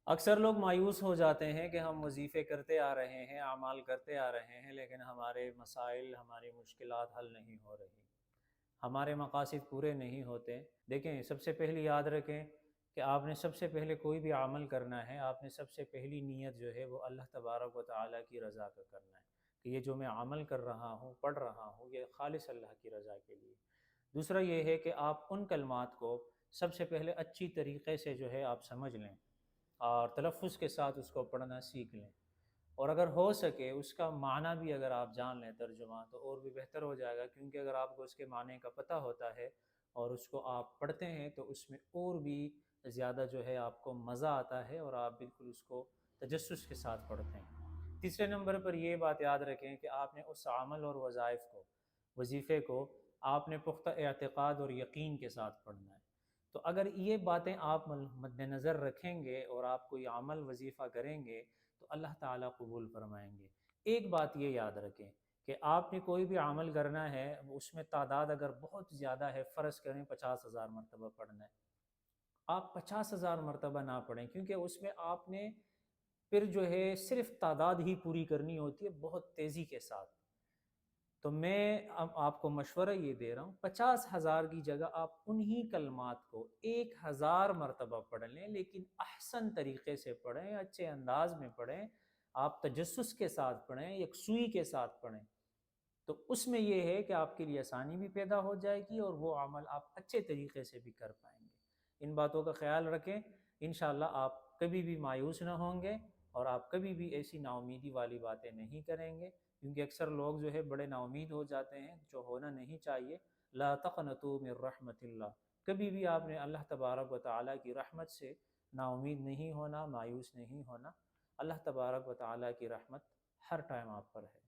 اکثر لوگ مایوس ہو جاتے ہیں کہ ہم وظیفے کرتے آ رہے ہیں، اعمال کرتے آ رہے ہیں، لیکن ہمارے مسائل، ہماری مشکلات حل نہیں ہو رہی، ہمارے مقاصد پورے نہیں ہوتے۔ دیکھیں، سب سے پہلے یاد رکھیں کہ آپ نے سب سے پہلے کوئی بھی عمل کرنا ہے، آپ نے سب سے پہلی نیت جو ہے وہ اللہ تبارک و تعالیٰ کی رضا کا کرنا ہے، کہ یہ جو میں عمل کر رہا ہوں، پڑھ رہا ہوں، یہ خالص اللہ کی رضا کے لیے۔ دوسرا یہ ہے کہ آپ ان کلمات کو سب سے پہلے اچھی طریقے سے جو ہے آپ سمجھ لیں اور تلفظ کے ساتھ اس کو پڑھنا سیکھ لیں، اور اگر ہو سکے اس کا معنی بھی اگر آپ جان لیں، ترجمہ، تو اور بھی بہتر ہو جائے گا، کیونکہ اگر آپ کو اس کے معنی کا پتہ ہوتا ہے اور اس کو آپ پڑھتے ہیں تو اس میں اور بھی زیادہ جو ہے آپ کو مزہ آتا ہے اور آپ بالکل اس کو تجسس کے ساتھ پڑھتے ہیں۔ تیسرے نمبر پر یہ بات یاد رکھیں کہ آپ نے اس عمل اور وظائف کو، وظیفے کو، آپ نے پختہ اعتقاد اور یقین کے ساتھ پڑھنا ہے۔ تو اگر یہ باتیں آپ مد نظر رکھیں گے اور آپ کوئی عمل وظیفہ کریں گے تو اللہ تعالیٰ قبول فرمائیں گے۔ ایک بات یہ یاد رکھیں کہ آپ نے کوئی بھی عمل کرنا ہے، اس میں تعداد اگر بہت زیادہ ہے، فرض کریں 50,000 مرتبہ پڑھنا ہے، آپ 50,000 مرتبہ نہ پڑھیں، کیونکہ اس میں آپ نے پھر جو ہے صرف تعداد ہی پوری کرنی ہوتی ہے بہت تیزی کے ساتھ۔ تو میں اب آپ کو مشورہ یہ دے رہا ہوں، 50,000 کی جگہ آپ انہی کلمات کو 1,000 مرتبہ پڑھ لیں، لیکن احسن طریقے سے پڑھیں، اچھے انداز میں پڑھیں، آپ تجسس کے ساتھ پڑھیں، یکسوئی کے ساتھ پڑھیں۔ تو اس میں یہ ہے کہ آپ کے لیے آسانی بھی پیدا ہو جائے گی اور وہ عمل آپ اچھے طریقے سے بھی کر پائیں گے۔ ان باتوں کا خیال رکھیں، انشاءاللہ آپ کبھی بھی مایوس نہ ہوں گے اور آپ کبھی بھی ایسی نا امیدی والی باتیں نہیں کریں گے، کیونکہ اکثر لوگ جو ہے بڑے نا امید ہو جاتے ہیں، جو ہونا نہیں چاہیے۔ لا تقنطوا من رحمت اللہ، کبھی بھی آپ نے اللہ تبارک و تعالیٰ کی رحمت سے نا امید نہیں ہونا، مایوس نہیں ہونا۔ اللہ تبارک و تعالیٰ کی رحمت ہر ٹائم آپ پر ہے۔